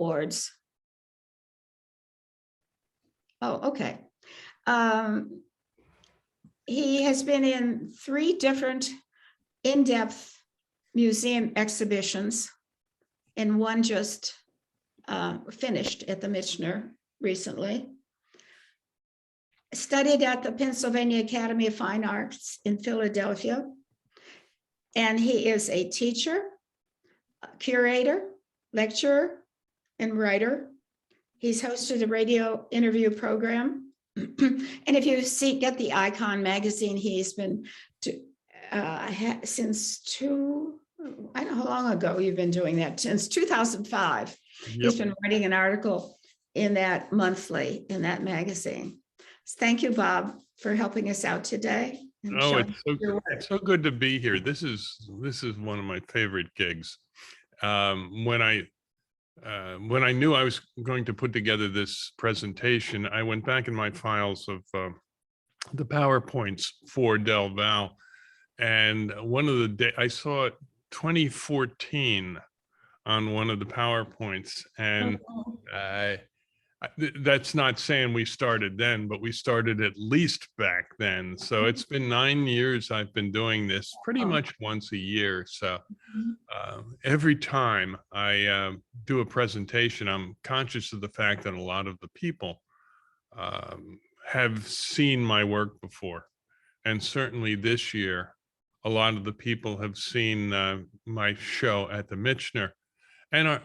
boards. Oh, okay. He has been in 3 different in-depth museum exhibitions, and one just finished at the Michener recently. Studied at the Pennsylvania Academy of Fine Arts in Philadelphia. And he is a teacher, curator, lecturer, and writer. He's hosted a radio interview program. And if you get the Icon magazine, he's been since I don't know how long ago you've been doing that, since 2005. Yep. He's been writing an article in that monthly, in that magazine. Thank you, Bob, for helping us out today. Oh, it's so good to be here. This is one of my favorite gigs. When I knew I was going to put together this presentation, I went back in my files of the PowerPoints for DelVal, and one of the days I saw it 2014 on one of the PowerPoints, and that's not saying we started then, but we started at least back then. So it's been 9 years I've been doing this pretty much once a year. So every time I do a presentation, I'm conscious of the fact that a lot of the people have seen my work before. And certainly this year, a lot of the people have seen my show at the Michener and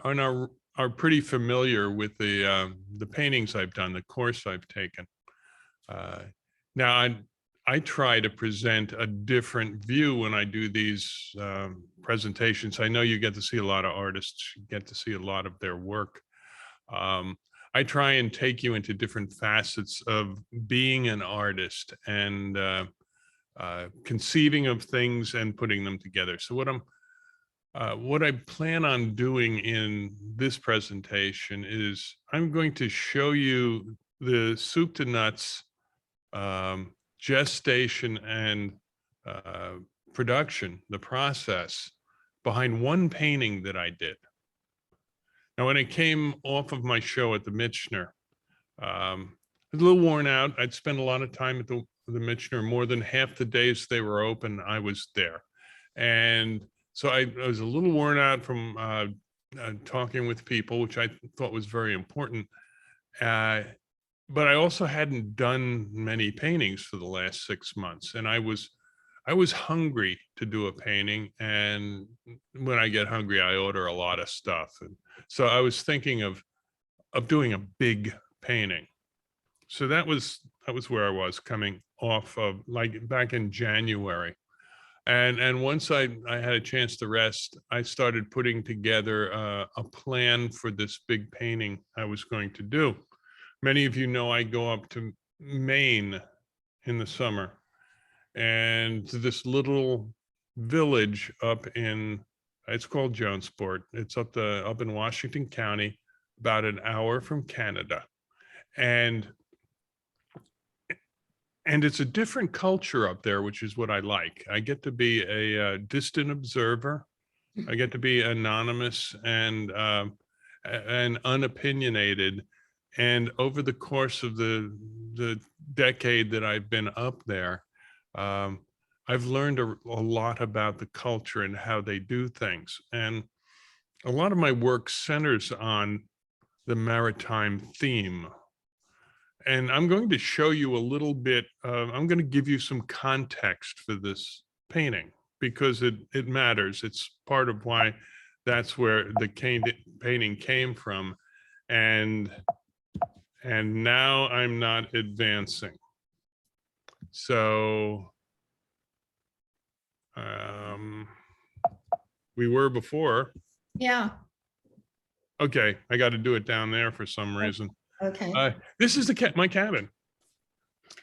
are pretty familiar with the paintings I've done, the course I've taken. Now, I try to present a different view when I do these presentations. I know you get to see a lot of artists, you get to see a lot of their work. I try and take you into different facets of being an artist and conceiving of things and putting them together. So what I plan on doing in this presentation is I'm going to show you the soup to nuts gestation and production, the process behind one painting that I did. Now, when I came off of my show at the Michener, I was a little worn out. I'd spent a lot of time at the Michener. More than half the days they were open, I was there. And so I was a little worn out from talking with people, which I thought was very important. But I also hadn't done many paintings for the last 6 months. And I was hungry to do a painting. And when I get hungry, I order a lot of stuff. And so I was thinking of doing a big painting. So that was where I was coming off of, like, back in January. And once I had a chance to rest, I started putting together a plan for this big painting I was going to do. Many of you know I go up to Maine in the summer, and to this little village up in, it's called Jonesport. It's up in Washington County, about an hour from Canada. And it's a different culture up there, which is what I like. I get to be a distant observer. I get to be anonymous and unopinionated. And over the course of the decade that I've been up there, I've learned a lot about the culture and how they do things. And a lot of my work centers on the maritime theme. And I'm going to show you a little bit, I'm going to give you some context for this painting because it matters. It's part of why that's where the painting came from. And now I'm not advancing. So we were before. Yeah. Okay, I got to do it down there for some reason. Okay. This is my cabin,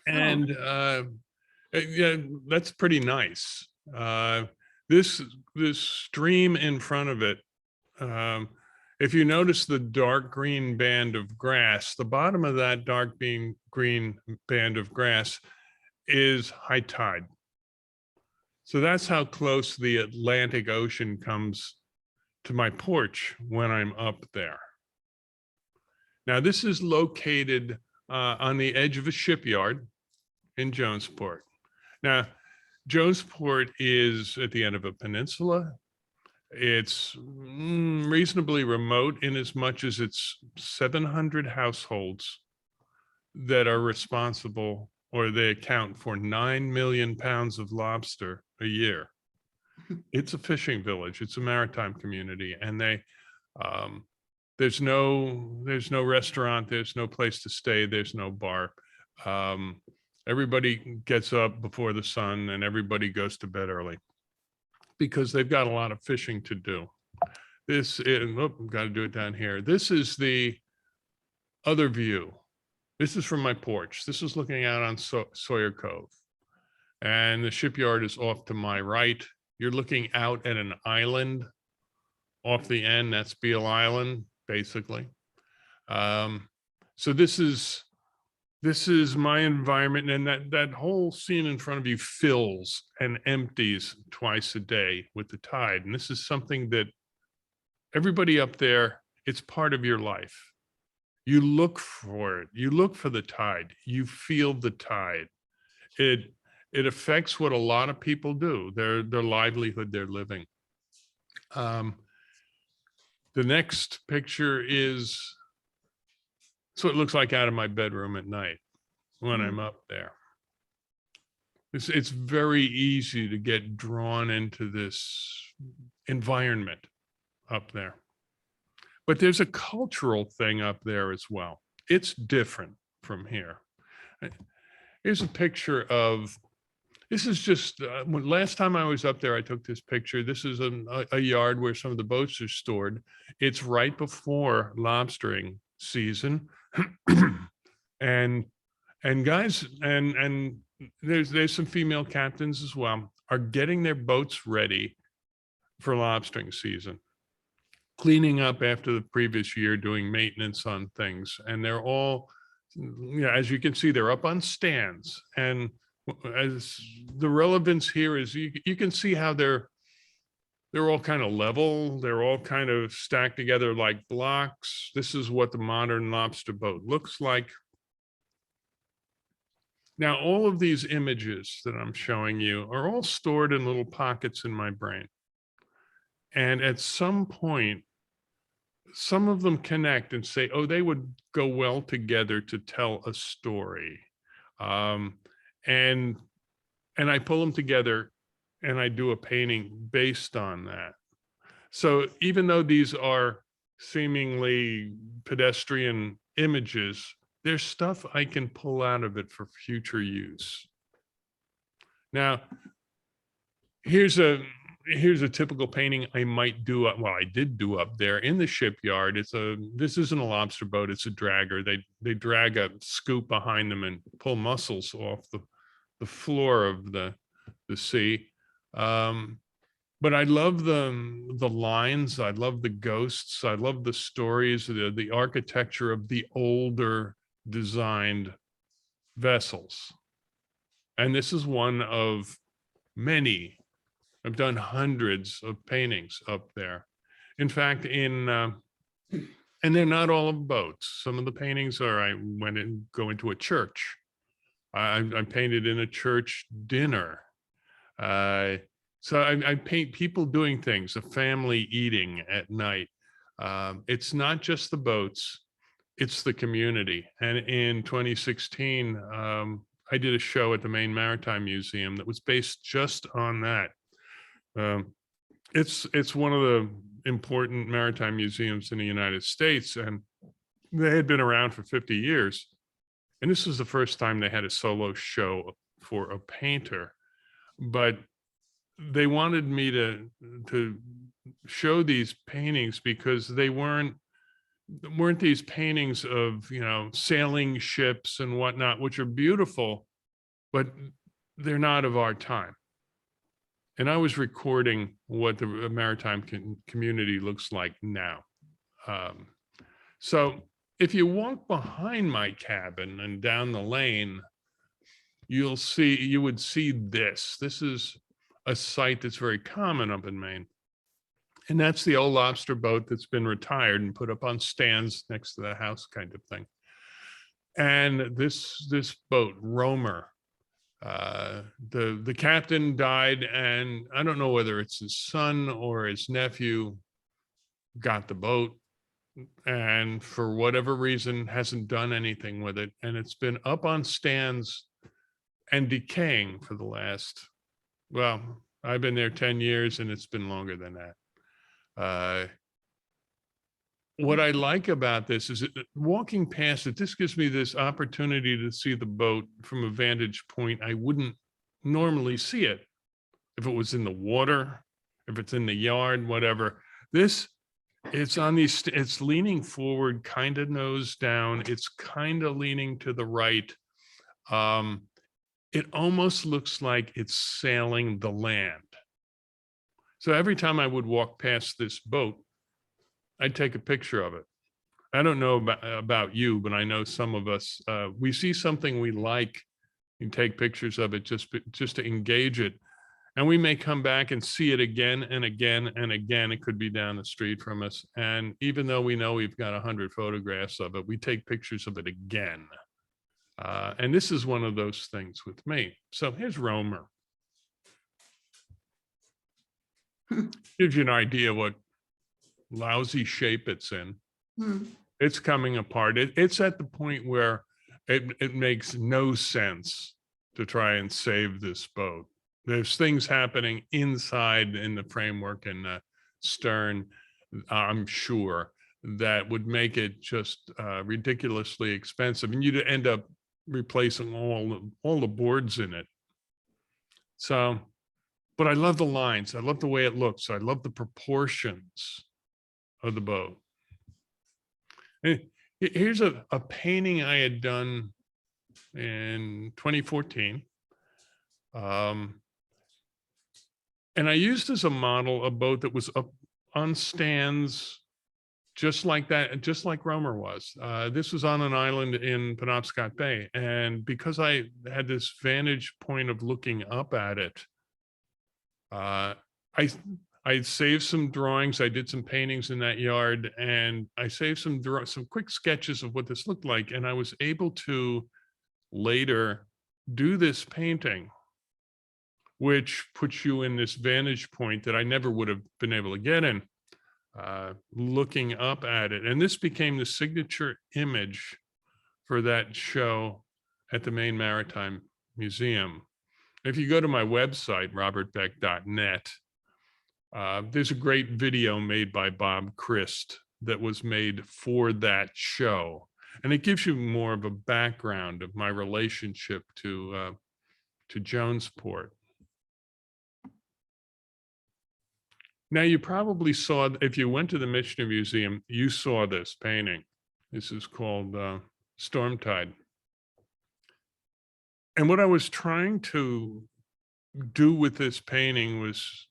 and yeah, that's pretty nice. This stream in front of it. If you notice the dark green band of grass, the bottom of that dark green band of grass is high tide. So that's how close the Atlantic Ocean comes to my porch when I'm up there. Now, this is located on the edge of a shipyard in Jonesport. Now, Jonesport is at the end of a peninsula. It's reasonably remote in as much as it's 700 households that are responsible, or they account for 9 million pounds of lobster a year. It's a fishing village. It's a maritime community, and there's no restaurant, there's no place to stay, there's no bar. Everybody gets up before the sun and everybody goes to bed early because they've got a lot of fishing to do. This is, got to do it down here. This is the other view. This is from my porch. This is looking out on Sawyer Cove. And the shipyard is off to my right. You're looking out at an island off the end. That's Beale Island, basically. So this is my environment, and that whole scene in front of you fills and empties twice a day with the tide. And this is something that everybody up there, it's part of your life. You look for it. You look for the tide. You feel the tide. It affects what a lot of people do, their livelihood, their living. The next picture is, so it looks like out of my bedroom at night when I'm up there. It's very easy to get drawn into this environment up there. But there's a cultural thing up there as well. It's different from here. Here's a picture of, this is just, last time I was up there, I took this picture. This is a yard where some of the boats are stored. It's right before lobstering season. and guys, and there's some female captains as well, are getting their boats ready for lobstering season, cleaning up after the previous year, doing maintenance on things. And they're all, as you can see, they're up on stands. And as the relevance here is, you can see how they're all kind of level. They're all kind of stacked together like blocks. This is what the modern lobster boat looks like. Now, all of these images that I'm showing you are all stored in little pockets in my brain. And at some point, some of them connect and say, oh, they would go well together to tell a story. And I pull them together and I do a painting based on that. So even though these are seemingly pedestrian images, there's stuff I can pull out of it for future use. Now, here's a typical painting I might do, well, I did do up there in the shipyard. This isn't a lobster boat, it's a dragger. They drag a scoop behind them and pull mussels off the floor of the sea. But I love the lines, I love the ghosts, I love the stories, the architecture of the older designed vessels. And this is one of many. I've done hundreds of paintings up there. In fact, and they're not all of boats. Some of the paintings are, I went and go into a church. I painted in a church dinner. So I paint people doing things, a family eating at night. It's not just the boats, it's the community. And in 2016, I did a show at the Maine Maritime Museum that was based just on that. It's one of the important maritime museums in the United States, and they had been around for 50 years. And this was the first time they had a solo show for a painter. But they wanted me to show these paintings because they weren't these paintings of, sailing ships and whatnot, which are beautiful, but they're not of our time. And I was recording what the maritime community looks like now. So if you walk behind my cabin and down the lane, you would see this. This is a site that's very common up in Maine. And that's the old lobster boat that's been retired and put up on stands next to the house kind of thing. And this boat, Romer, the captain died, and I don't know whether it's his son or his nephew got the boat, and for whatever reason hasn't done anything with it. And it's been up on stands and decaying for the last, well, I've been there 10 years and it's been longer than that. What I like about this is walking past it, this gives me this opportunity to see the boat from a vantage point I wouldn't normally see it. If it was in the water, if it's in the yard, whatever. This, it's on these, it's leaning forward, kind of nose down. It's kind of leaning to the right. It almost looks like it's sailing the land. So every time I would walk past this boat, I'd take a picture of it. I don't know about you, but I know some of us, we see something we like and take pictures of it just to engage it. And we may come back and see it again and again and again. It could be down the street from us. And even though we know we've got 100 photographs of it, we take pictures of it again. And this is one of those things with me. So here's Romer. Gives you an idea what lousy shape it's in. It's coming apart. It's at the point where it makes no sense to try and save this boat. There's things happening inside in the framework and the stern, I'm sure, that would make it just ridiculously expensive, and you'd end up replacing all the boards in it. So, but I love the lines. I love the way it looks. I love the proportions of the boat. And here's a painting I had done in 2014. And I used as a model a boat that was up on stands just like that, just like Romer was. This was on an island in Penobscot Bay. And because I had this vantage point of looking up at it, I saved some drawings. I did some paintings in that yard, and I saved some quick sketches of what this looked like. And I was able to later do this painting, which puts you in this vantage point that I never would have been able to get in, looking up at it. And this became the signature image for that show at the Maine Maritime Museum. If you go to my website, robertbeck.net, there's a great video made by Bob Christ that was made for that show. And it gives you more of a background of my relationship to Jonesport. Now, you probably saw, if you went to the Michigan Museum, you saw this painting. This is called Storm Tide. And what I was trying to do with this painting was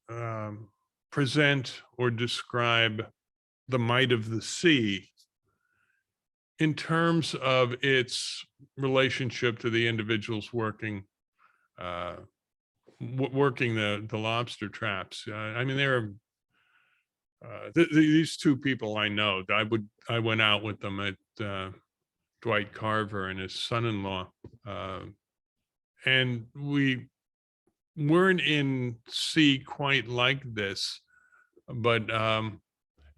present or describe the might of the sea in terms of its relationship to the individuals working the lobster traps. I mean, there are these two people I know. I went out with them at Dwight Carver and his son-in-law, and we weren't in sea quite like this, but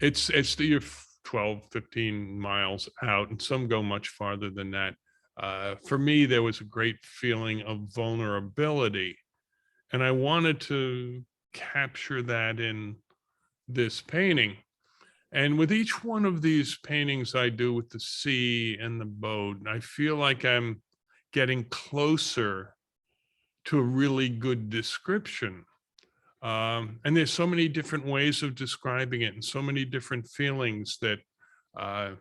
it's you're 12, 15 miles out, and some go much farther than that. For me, there was a great feeling of vulnerability, and I wanted to capture that in this painting. And with each one of these paintings I do with the sea and the boat, I feel like I'm getting closer to a really good description. And there's so many different ways of describing it and so many different feelings that I'm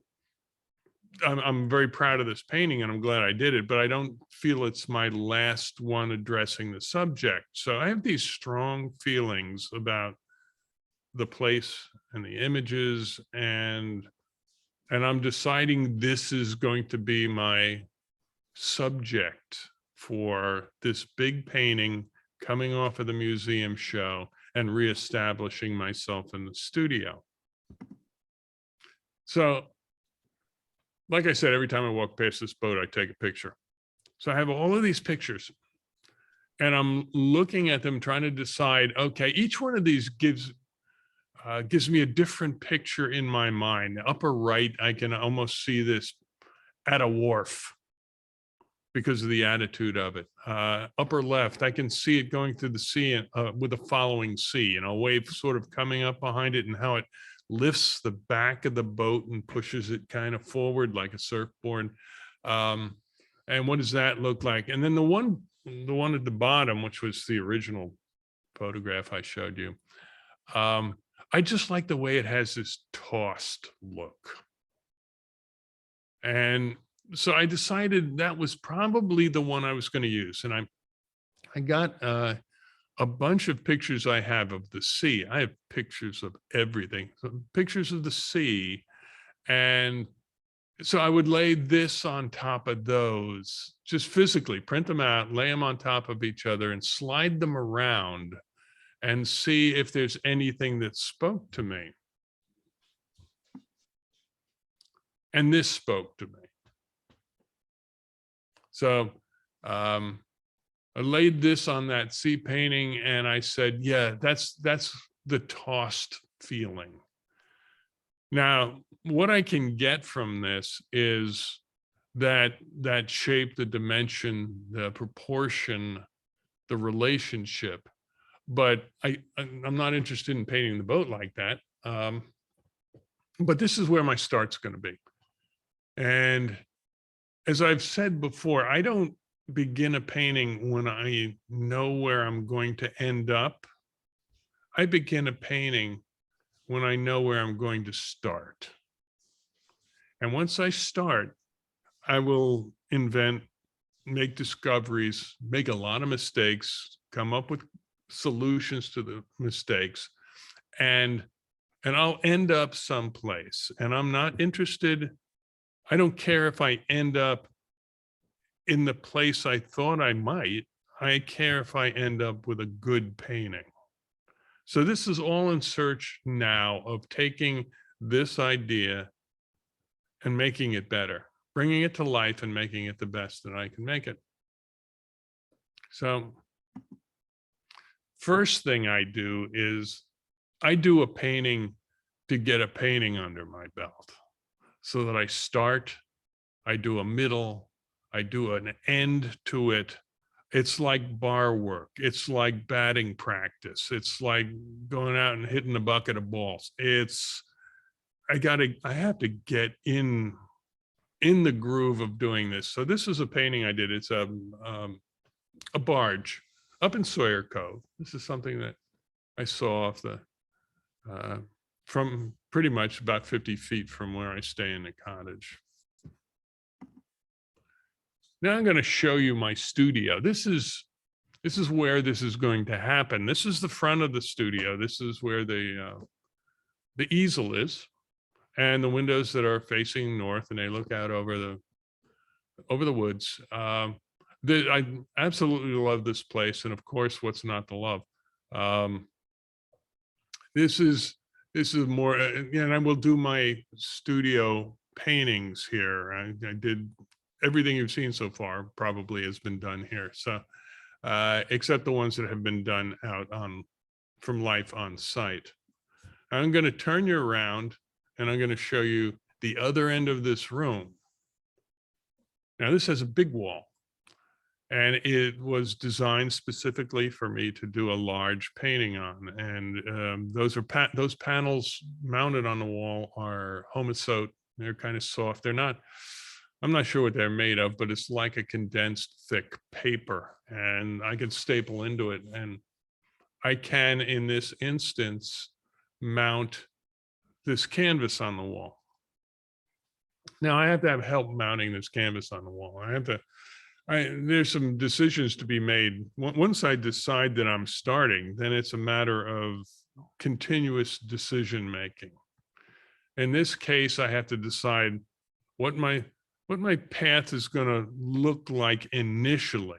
very proud of this painting and I'm glad I did it, but I don't feel it's my last one addressing the subject. So I have these strong feelings about the place and the images, and I'm deciding this is going to be my subject for this big painting coming off of the museum show. and reestablishing myself in the studio. So, like I said, every time I walk past this boat, I take a picture. So I have all of these pictures and I'm looking at them, trying to decide, okay, each one of these gives me a different picture in my mind. The upper right, I can almost see this at a wharf because of the attitude of it. Upper left, I can see it going through the sea with a following sea, a wave sort of coming up behind it and how it lifts the back of the boat and pushes it kind of forward like a surfboard. And what does that look like? And then the one at the bottom, which was the original photograph I showed you, I just like the way it has this tossed look. And so I decided that was probably the one I was going to use. And I got a bunch of pictures I have of the sea. I have pictures of everything, so pictures of the sea. And so I would lay this on top of those, just physically print them out, lay them on top of each other and slide them around and see if there's anything that spoke to me. And this spoke to me. So I laid this on that sea painting and I said, yeah, that's the tossed feeling. Now, what I can get from this is that shape, the dimension, the proportion, the relationship. But I'm not interested in painting the boat like that. But this is where my start's going to be. And as I've said before, I don't begin a painting when I know where I'm going to end up. I begin a painting when I know where I'm going to start. And once I start, I will invent, make discoveries, make a lot of mistakes, come up with solutions to the mistakes, and I'll end up someplace. And I'm not interested, I don't care if I end up in the place I thought I might. I care if I end up with a good painting. So this is all in search now of taking this idea and making it better, bringing it to life and making it the best that I can make it. So first thing I do is I do a painting to get a painting under my belt, so that I start, I do a middle, I do an end to it. It's like bar work. It's like batting practice. It's like going out and hitting a bucket of balls. I have to get in the groove of doing this. So this is a painting I did. It's a barge up in Sawyer Cove. This is something that I saw off from pretty much about 50 feet from where I stay in the cottage. Now I'm going to show you my studio. This is where this is going to happen. This is the front of the studio. This is where the easel is, and the windows that are facing north, and they look out over the woods. I absolutely love this place, and of course, what's not to love? This is more, and I will do my studio paintings here. I did everything you've seen so far probably has been done here. So, except the ones that have been done out from life on site. I'm going to turn you around and I'm going to show you the other end of this room. Now this has a big wall, and it was designed specifically for me to do a large painting on. And those panels mounted on the wall are homosote. They're kind of soft. They're not, I'm not sure what they're made of, but it's like a condensed thick paper, and I can staple into it. And I can, in this instance, mount this canvas on the wall. Now I have to have help mounting this canvas on the wall. There's some decisions to be made. Once I decide that I'm starting, then it's a matter of continuous decision making. In this case, I have to decide what my path is going to look like initially.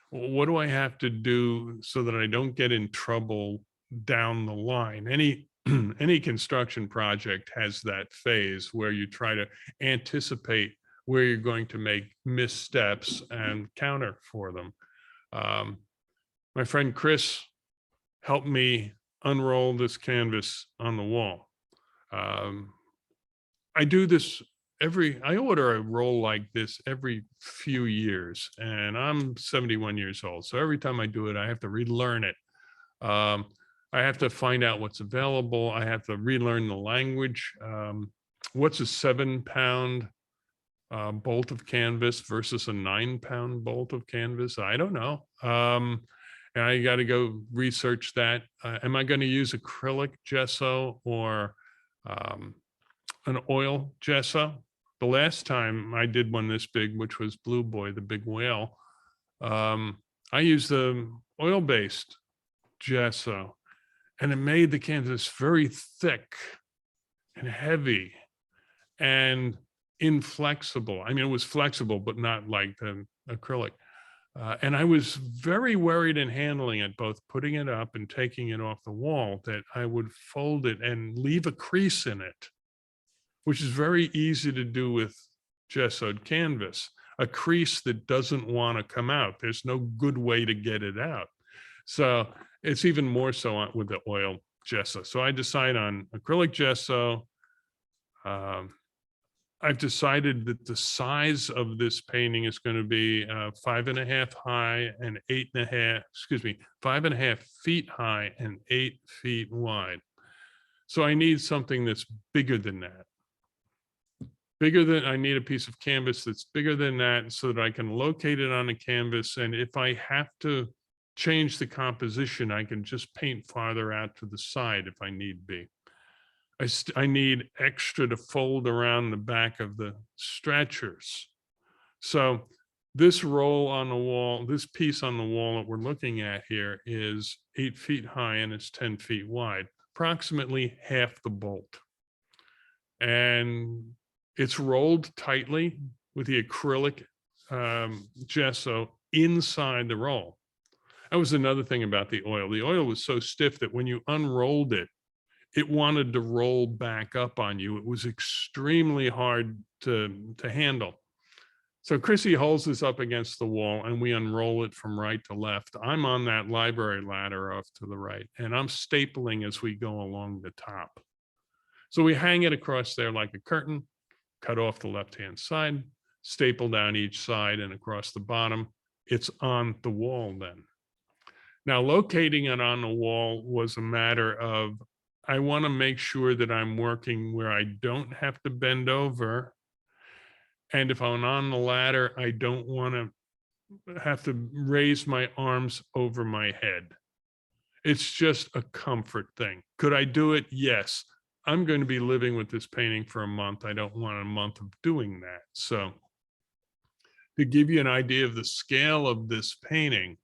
What do I have to do so that I don't get in trouble down the line. Any any construction project has that phase where you try to anticipate where you're going to make missteps and counter for them. My friend Chris helped me unroll this canvas on the wall. I do this I order a roll like this every few years, and I'm 71 years old. So every time I do it, I have to relearn it. I have to find out what's available. I have to relearn the language. What's a 7-pound bolt of canvas versus a 9-pound bolt of canvas? I don't know. And I got to go research that. Am I going to use acrylic gesso or an oil gesso? The last time I did one this big, which was Blue Boy, the big whale, I used the oil-based gesso, and it made the canvas very thick and heavy and inflexible. I mean, it was flexible, but not like the acrylic. And I was very worried in handling it, both putting it up and taking it off the wall, that I would fold it and leave a crease in it, which is very easy to do with gessoed canvas, a crease that doesn't want to come out. There's no good way to get it out. So it's even more so with the oil gesso. So I decide on acrylic gesso. I've decided that the size of this painting is going to be 5.5 high and 5.5 feet high and 8 feet wide. So I need something that's bigger than that. I need a piece of canvas that's bigger than that so that I can locate it on a canvas. And if I have to change the composition, I can just paint farther out to the side if I need be. I need extra to fold around the back of the stretchers. So this roll on the wall, this piece on the wall that we're looking at here is 8 feet high and it's 10 feet wide, approximately half the bolt. And it's rolled tightly with the acrylic gesso inside the roll. That was another thing about the oil. The oil was so stiff that when you unrolled it, it wanted to roll back up on you. It was extremely hard to handle. So Chrissy holds this up against the wall and we unroll it from right to left. I'm on that library ladder off to the right, and I'm stapling as we go along the top. So we hang it across there like a curtain, cut off the left-hand side, staple down each side and across the bottom. It's on the wall then. Now, locating it on the wall was a matter of, I want to make sure that I'm working where I don't have to bend over. And if I'm on the ladder, I don't want to have to raise my arms over my head. It's just a comfort thing. Could I do it? Yes. I'm going to be living with this painting for a month. I don't want a month of doing that. So to give you an idea of the scale of this painting,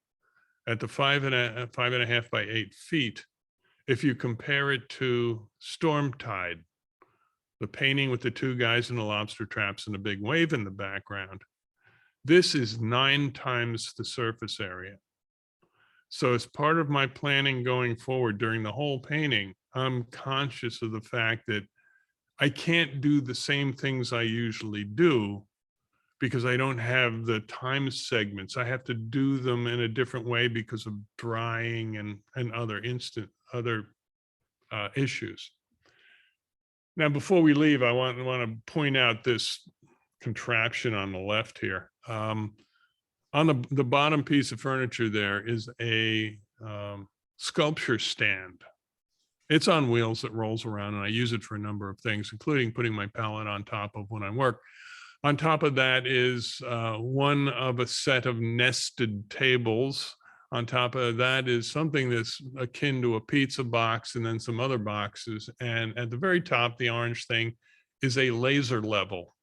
at the 5.5 by 8 feet, if you compare it to Storm Tide, the painting with the two guys in the lobster traps and a big wave in the background, this is 9 times the surface area. So as part of my planning going forward during the whole painting, I'm conscious of the fact that I can't do the same things I usually do because I don't have the time segments. I have to do them in a different way because of drying and other issues. Now, before we leave, I want to point out this contraption on the left here. On the bottom piece of furniture there is a sculpture stand. It's on wheels that rolls around, and I use it for a number of things, including putting my palette on top of when I work. On top of that is one of a set of nested tables. On top of that is something that's akin to a pizza box and then some other boxes. And at the very top, the orange thing is a laser level.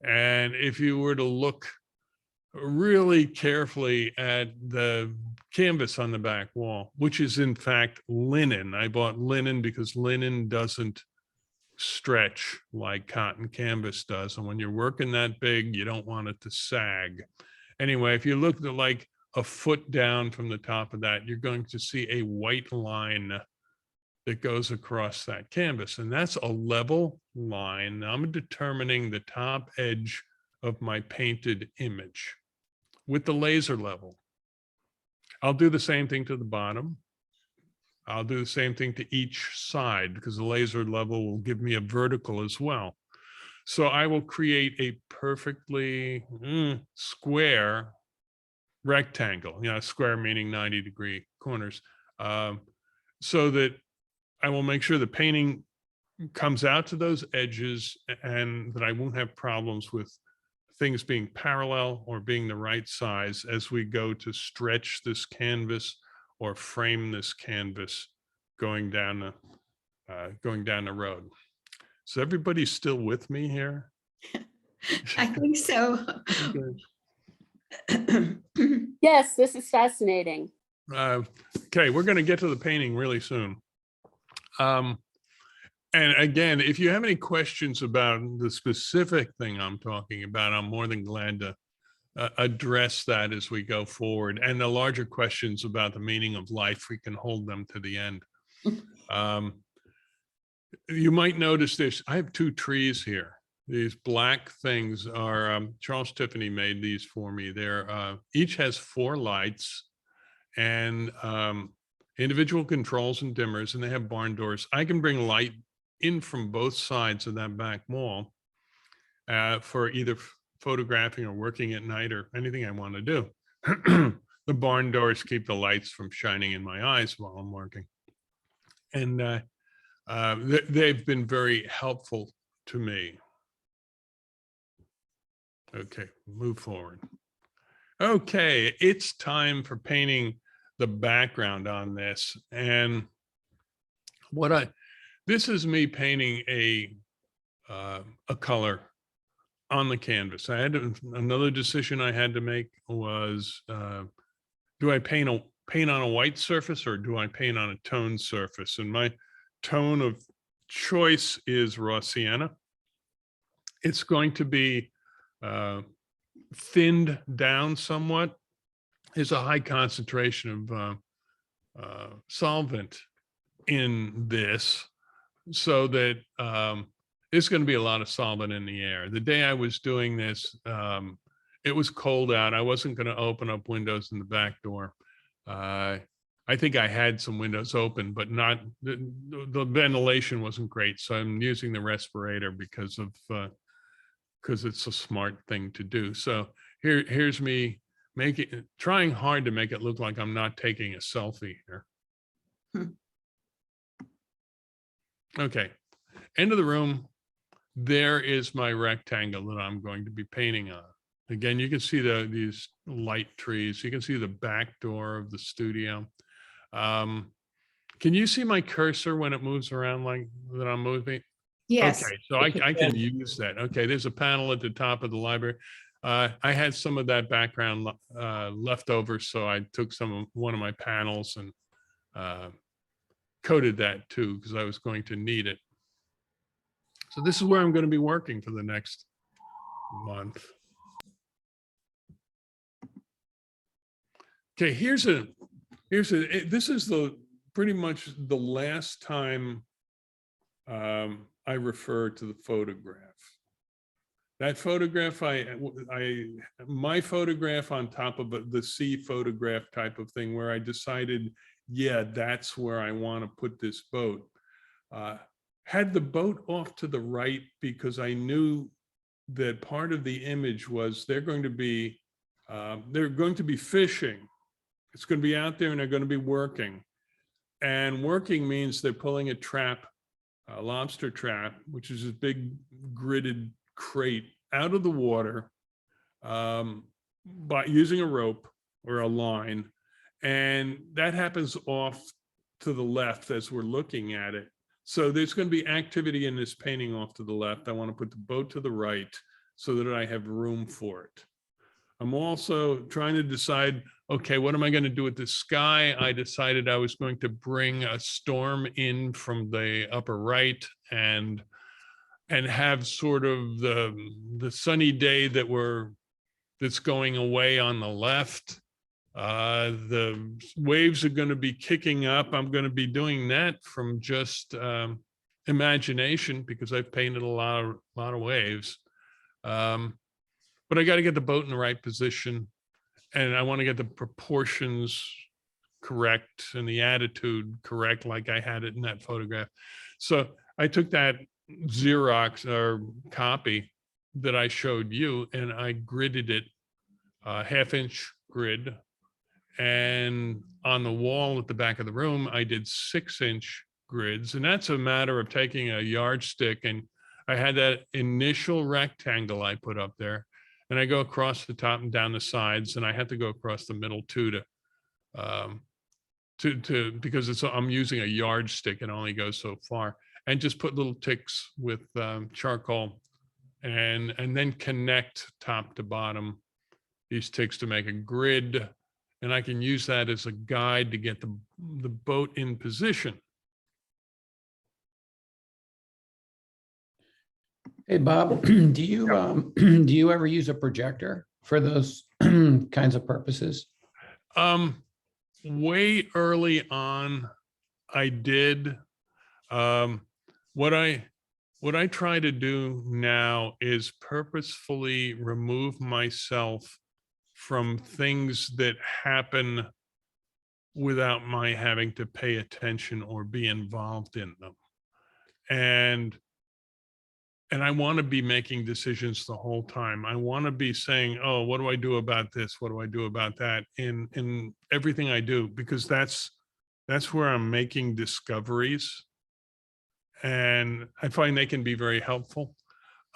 And if you were to look really carefully at the canvas on the back wall, which is in fact linen. I bought linen because linen doesn't stretch like cotton canvas does. And when you're working that big, you don't want it to sag. Anyway, if you look at like a foot down from the top of that, you're going to see a white line that goes across that canvas. And that's a level line. Now I'm determining the top edge of my painted image with the laser level. I'll do the same thing to the bottom. I'll do the same thing to each side because the laser level will give me a vertical as well. So I will create a perfectly square rectangle, square meaning 90-degree corners, so that I will make sure the painting comes out to those edges and that I won't have problems with things being parallel or being the right size as we go to stretch this canvas or frame this canvas going down the road. So everybody's still with me here? I think so. Yes, this is fascinating. Okay, we're going to get to the painting really soon. And again, if you have any questions about the specific thing I'm talking about, I'm more than glad to address that as we go forward. And the larger questions about the meaning of life, we can hold them to the end. You might notice this. I have two trees here. These black things are, Charles Tiffany made these for me. They're each has 4 lights and individual controls and dimmers, and they have barn doors. I can bring light in from both sides of that back wall for either photographing or working at night or anything I want to do. The barn doors keep the lights from shining in my eyes while I'm working. And they've been very helpful to me. Okay, move forward. Okay, it's time for painting the background on this. And this is me painting a color on the canvas. I had another decision I had to make was, do I paint on a white surface or do I paint on a toned surface? And my tone of choice is raw sienna. It's going to be thinned down somewhat. There's a high concentration of solvent in this, so that there's going to be a lot of solvent in the air. The day I was doing this, it was cold out. I wasn't going to open up windows in the back door. I think I had some windows open, but not the ventilation wasn't great. So I'm using the respirator because it's a smart thing to do. So here's me trying hard to make it look like I'm not taking a selfie here. Okay, end of the room. There is my rectangle that I'm going to be painting on. Again, you can see these light trees. You can see the back door of the studio. Can you see my cursor when it moves around like that I'm moving? Yes. Okay, so I can use that. Okay, there's a panel at the top of the library. I had some of that background left over, so I took one of my panels and coated that too, because I was going to need it. So this is where I'm going to be working for the next month. Okay, this is pretty much the last time I refer to the photograph. That photograph, my photograph on top of the sea photograph type of thing, where I decided, yeah, that's where I want to put this boat. Had the boat off to the right because I knew that part of the image was they're going to be fishing. It's going to be out there and they're going to be working. And working means they're pulling a trap, a lobster trap, which is this big gridded crate out of the water by using a rope or a line. And that happens off to the left as we're looking at it. So there's going to be activity in this painting off to the left. I want to put the boat to the right so that I have room for it. I'm also trying to decide, okay, what am I going to do with the sky? I decided I was going to bring a storm in from the upper right and have sort of the sunny day that's going away on the left, The waves are going to be kicking up. I'm going to be doing that from just imagination because I've painted a lot of waves. But I got to get the boat in the right position, and I want to get the proportions correct and the attitude correct, like I had it in that photograph. So I took that Xerox or copy that I showed you, and I gridded it, 1/2-inch grid. And on the wall at the back of the room, I did 6-inch grids. And that's a matter of taking a yardstick, and I had that initial rectangle I put up there, and I go across the top and down the sides, and I had to go across the middle too because I'm using a yardstick and only goes so far, and just put little ticks with charcoal, and then connect top to bottom these ticks to make a grid. And I can use that as a guide to get the boat in position. Hey, Bob, do you ever use a projector for those kinds of purposes? Way early on, I did. What I try to do now is purposefully remove myself from things that happen without my having to pay attention or be involved in them. And I want to be making decisions the whole time. I want to be saying, oh, what do I do about this? What do I do about that in everything I do? Because that's where I'm making discoveries. And I find they can be very helpful.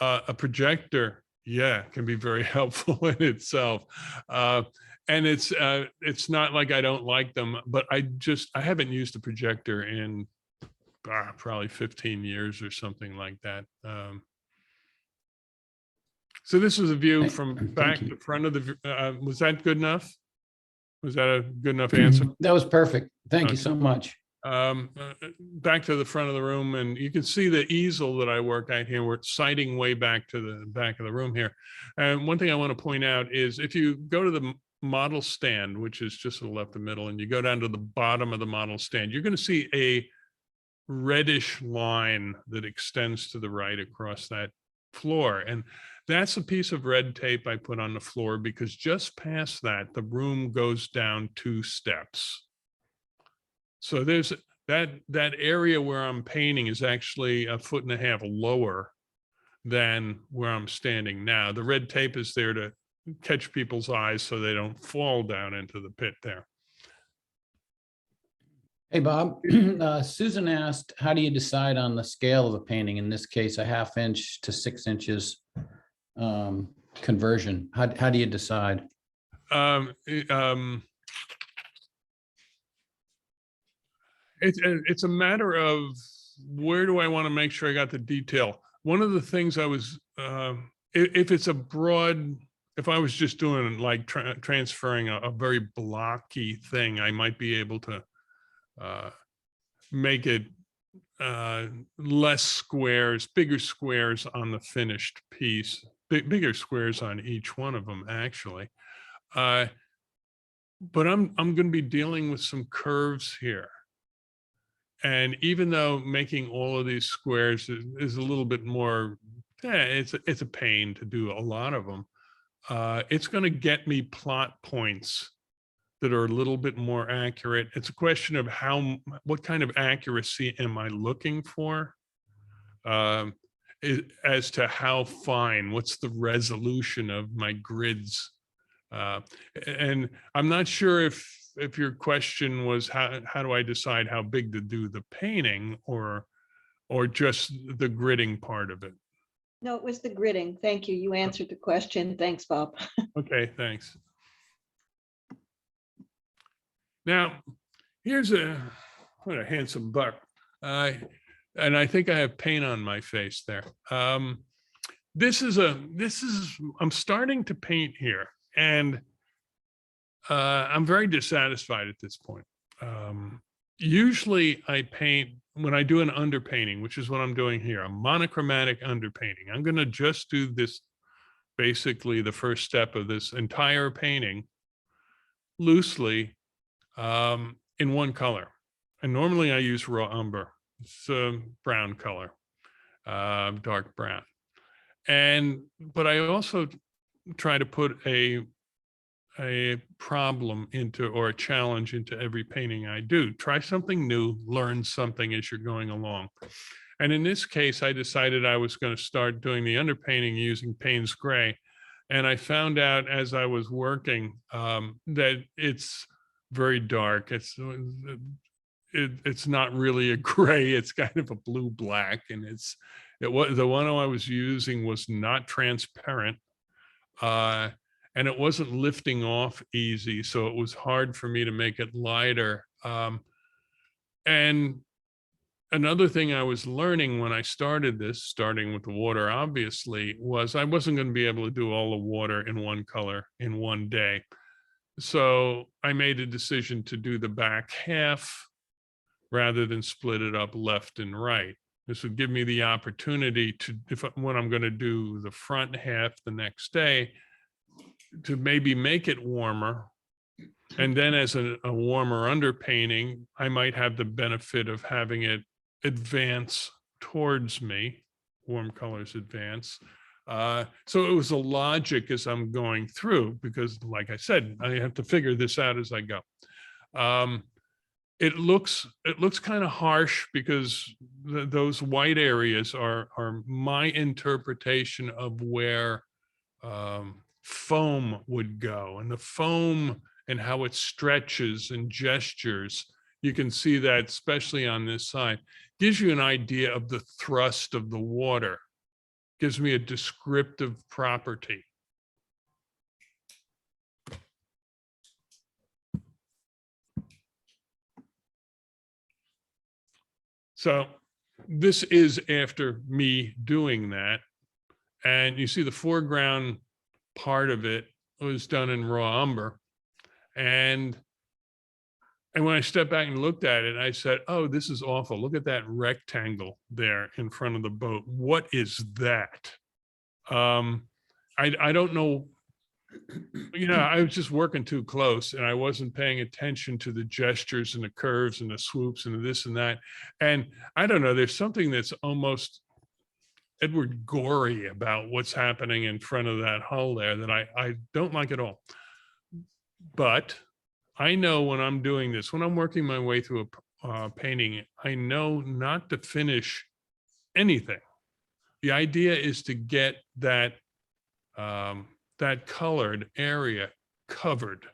A projector, yeah, can be very helpful in itself. And it's not like I don't like them, but I haven't used a projector in probably 15 years or something like that. So this is a view from back to front of the, was that good enough? Was that a good enough answer? That was perfect. Thank you so much. Back to the front of the room, and you can see the easel that I work at here. We're sighting way back to the back of the room here. And one thing I want to point out is if you go to the model stand, which is just to the left of middle, and you go down to the bottom of the model stand, you're going to see a reddish line that extends to the right across that floor. And that's a piece of red tape I put on the floor because just past that, the room goes down 2 steps. So there's that area where I'm painting is actually 1.5 feet lower than where I'm standing now. The red tape is there to catch people's eyes so they don't fall down into the pit there. Hey, Bob, Susan asked, how do you decide on the scale of a painting? In this case, a 1/2 inch to 6 inches conversion. How do you decide? It's a matter of where do I want to make sure I got the detail. One of the things I was, if it's a broad, if I was just doing like transferring a very blocky thing, I might be able to make it less squares, bigger squares on the finished piece, bigger squares on each one of them actually. But I'm going to be dealing with some curves here. And even though making all of these squares is a little bit more, it's a pain to do a lot of them. It's going to get me plot points that are a little bit more accurate. It's a question of what kind of accuracy am I looking for? As to how fine, what's the resolution of my grids? And I'm not sure if your question was how do I decide how big to do the painting or just the gridding part of it? No, it was the gridding. Thank you. You answered the question. Thanks, Bob. Okay, thanks. Now, here's what a handsome buck. And I think I have paint on my face there. I'm starting to paint here, and I'm very dissatisfied at this point. Usually I paint when I do an underpainting, which is what I'm doing here, a monochromatic underpainting. I'm going to just do this, basically the first step of this entire painting loosely in one color. And normally I use raw umber. It's a brown color, dark brown. But I also try to put a problem into, or a challenge into, every painting I do. Try something new, learn something as you're going along. And in this case, I decided I was going to start doing the underpainting using Payne's gray. And I found out as I was working that it's very dark. It's not really a gray. It's kind of a blue black, and the one I was using was not transparent, and it wasn't lifting off easy, so it was hard for me to make it lighter. And another thing I was learning when I started this, starting with the water, obviously, was I wasn't going to be able to do all the water in one color in one day. So I made a decision to do the back half rather than split it up left and right. This would give me the opportunity to, when I'm going to do the front half the next day, to maybe make it warmer. And then as a warmer underpainting, I might have the benefit of having it advance towards me, warm colors advance. So it was a logic as I'm going through, because like I said, I have to figure this out as I go. It looks kind of harsh because those white areas are my interpretation of where foam would go, and the foam and how it stretches and gestures. You can see that, especially on this side, gives you an idea of the thrust of the water, gives me a descriptive property. So this is after me doing that. And you see the foreground part of it was done in raw umber. And when I stepped back and looked at it, I said, oh, this is awful. Look at that rectangle there in front of the boat. What is that? I don't know. I was just working too close, and I wasn't paying attention to the gestures and the curves and the swoops and this and that. And I don't know, there's something that's almost Edward Gorey about what's happening in front of that hull there that I don't like at all. But I know when I'm doing this, when I'm working my way through a painting, I know not to finish anything. The idea is to get that that colored area covered.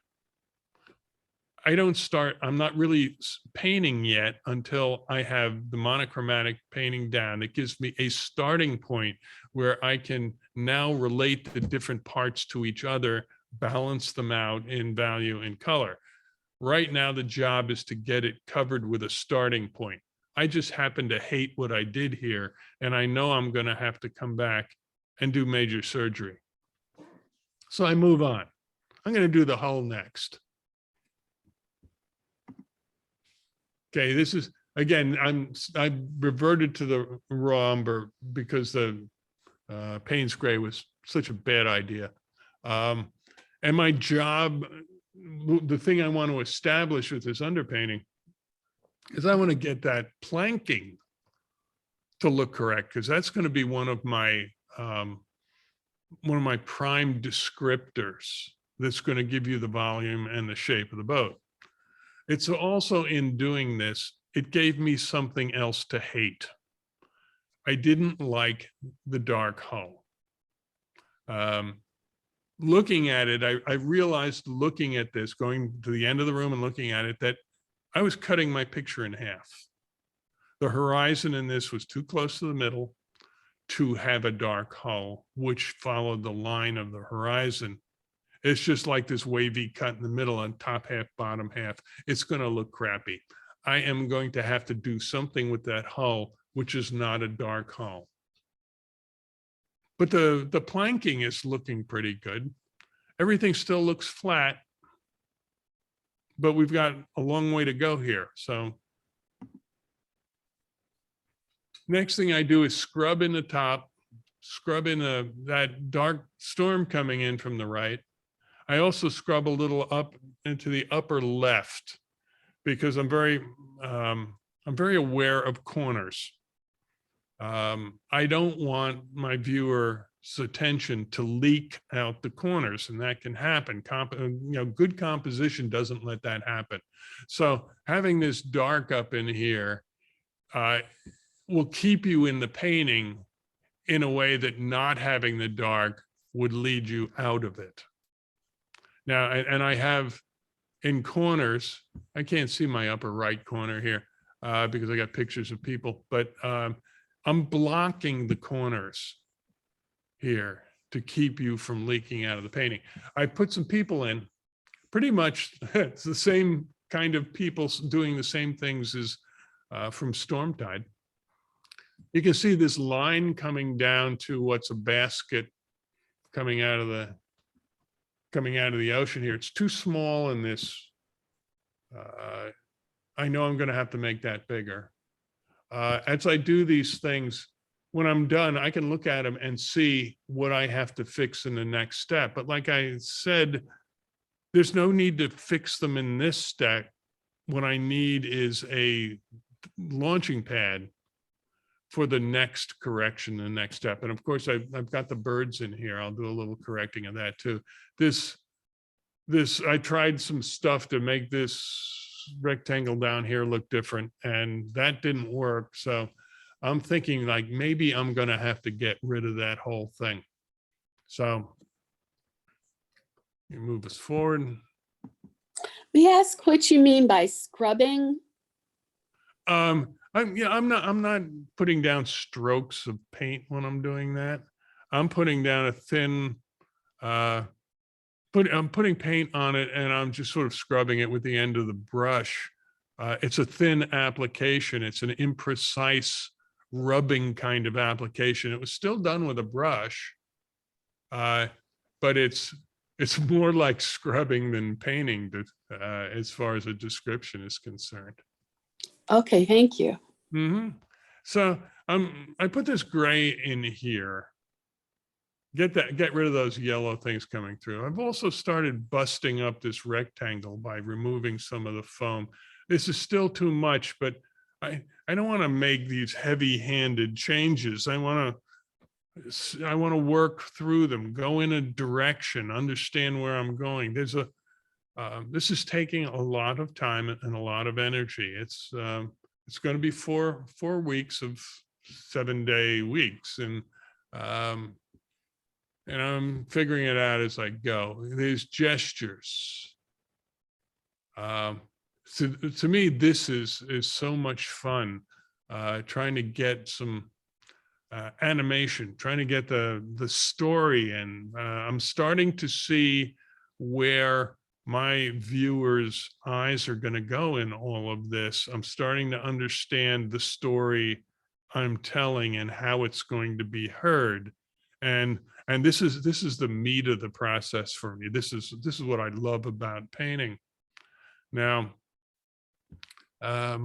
I'm not really painting yet until I have the monochromatic painting down. It gives me a starting point where I can now relate the different parts to each other, balance them out in value and color. Right now, the job is to get it covered with a starting point. I just happen to hate what I did here, and I know I'm going to have to come back and do major surgery. So I move on. I'm going to do the hull next. Okay, this is, again, I reverted to the raw umber because the Payne's gray was such a bad idea. And my job, the thing I want to establish with this underpainting is I want to get that planking to look correct, because that's going to be one of my prime descriptors that's going to give you the volume and the shape of the boat. It's also, in doing this, it gave me something else to hate. I didn't like the dark hull. Looking at it, I realized, looking at this, going to the end of the room and looking at it, that I was cutting my picture in half. The horizon in this was too close to the middle to have a dark hull, which followed the line of the horizon. It's just like this wavy cut in the middle on top half, bottom half. It's going to look crappy. I am going to have to do something with that hull, which is not a dark hull. But the planking is looking pretty good. Everything still looks flat, but we've got a long way to go here. So next thing I do is scrub in the top, scrub in that dark storm coming in from the right. I also scrub a little up into the upper left because I'm very aware of corners. I don't want my viewer's attention to leak out the corners, and that can happen. Good composition doesn't let that happen. So having this dark up in here will keep you in the painting in a way that not having the dark would lead you out of it. Now, and I have in corners, I can't see my upper right corner here because I got pictures of people, but I'm blocking the corners here to keep you from leaking out of the painting. I put some people in, pretty much it's the same kind of people doing the same things as from Storm Tide. You can see this line coming down to what's a basket coming out of the ocean here. It's too small in this. I know I'm going to have to make that bigger. As I do these things, when I'm done, I can look at them and see what I have to fix in the next step. But like I said, there's no need to fix them in this step. What I need is a launching pad for the next correction, the next step. And of course, I've got the birds in here. I'll do a little correcting of that too. I tried some stuff to make this rectangle down here look different, and that didn't work. So I'm thinking like maybe I'm going to have to get rid of that whole thing. So you move us forward. May I ask what you mean by scrubbing? I'm not putting down strokes of paint when I'm doing that. I'm putting down a thin, I'm putting paint on it, and I'm just sort of scrubbing it with the end of the brush. It's a thin application. It's an imprecise rubbing kind of application. It was still done with a brush, but it's more like scrubbing than painting as far as a description is concerned. Okay, thank you. Mm-hmm. So I put this gray in here. Get rid of those yellow things coming through. I've also started busting up this rectangle by removing some of the foam. This is still too much, but I don't want to make these heavy-handed changes. I want to work through them, go in a direction, understand where I'm going. This is taking a lot of time and a lot of energy. It's going to be four weeks of 7-day weeks, and I'm figuring it out as I go. There's gestures. So to me, this is so much fun. Trying to get some animation, trying to get the story, and I'm starting to see where my viewers' eyes are going to go in all of this. I'm starting to understand the story I'm telling and how it's going to be heard. And this is the meat of the process for me. This is what I love about painting. Now, I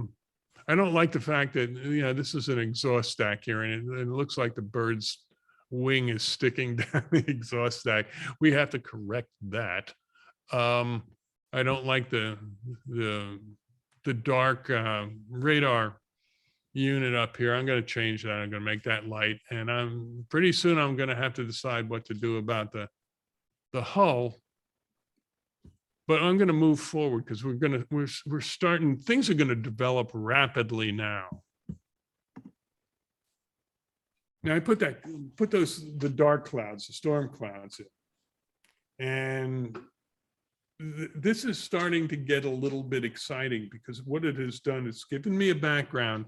don't like the fact that, this is an exhaust stack here, and it looks like the bird's wing is sticking down the exhaust stack. We have to correct that. I don't like the dark radar unit up here. I'm going to change that. I'm going to make that light, and pretty soon I'm going to have to decide what to do about the hull. But I'm going to move forward because we're starting, things are going to develop rapidly now. Now I put the dark clouds, the storm clouds in, and this is starting to get a little bit exciting because what it has done is given me a background,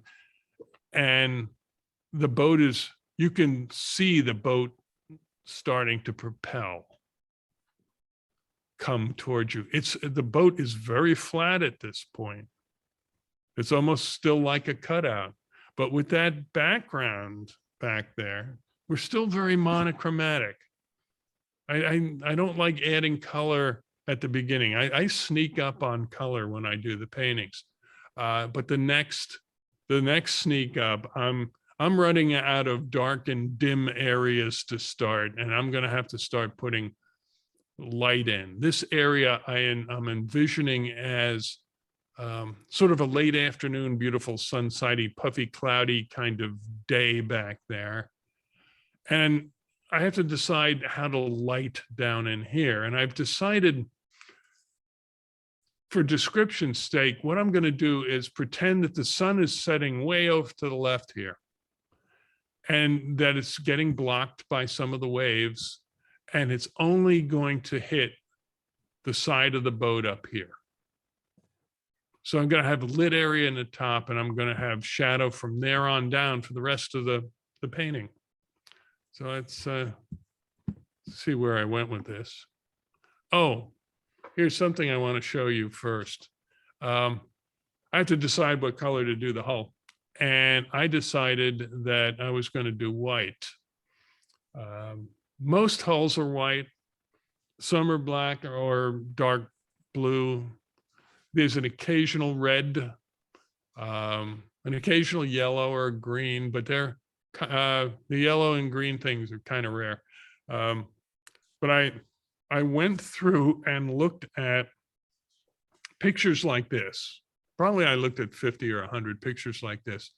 and the boat you can see the boat starting to propel, come towards you. The boat is very flat at this point. It's almost still like a cutout, but with that background back there, we're still very monochromatic. I don't like adding color at the beginning. I sneak up on color when I do the paintings, but the next sneak up, I'm running out of dark and dim areas to start, and I'm going to have to start putting light in. This area I'm envisioning as sort of a late afternoon, beautiful sunshiny, puffy, cloudy kind of day back there. And I have to decide how to light down in here. And I've decided, for description's sake, what I'm going to do is pretend that the sun is setting way off to the left here, and that it's getting blocked by some of the waves, and it's only going to hit the side of the boat up here. So I'm going to have a lit area in the top, and I'm going to have shadow from there on down for the rest of the painting. So let's see where I went with this. Oh, here's something I want to show you first. I have to decide what color to do the hull. And I decided that I was going to do white. Most hulls are white. Some are black or dark blue. There's an occasional red, an occasional yellow or green, but they're the yellow and green things are kind of rare. But I went through and looked at pictures like this. Probably I looked at 50 or 100 pictures like this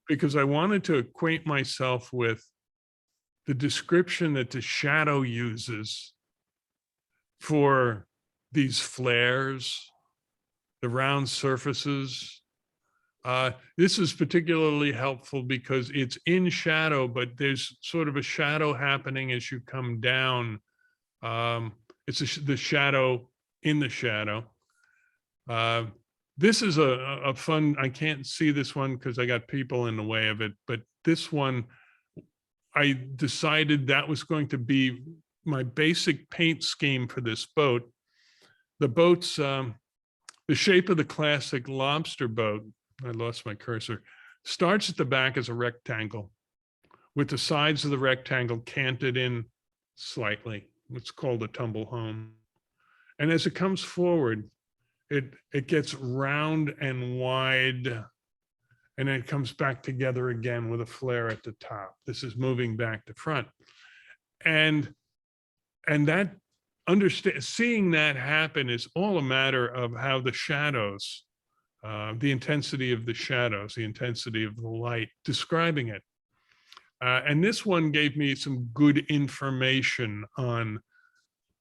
because I wanted to acquaint myself with the description that the shadow uses for these flares, the round surfaces. This is particularly helpful because it's in shadow, but there's sort of a shadow happening as you come down. It's the shadow in the shadow. This is a fun, I can't see this one because I got people in the way of it, but this one, I decided that was going to be my basic paint scheme for this boat. The boat's, the shape of the classic lobster boat, I lost my cursor, starts at the back as a rectangle with the sides of the rectangle canted in slightly. It's called a tumble home. And as it comes forward, it gets round and wide, and then it comes back together again with a flare at the top. This is moving back to front. And that seeing that happen is all a matter of how the shadows, the intensity of the shadows, the intensity of the light, describing it. And this one gave me some good information on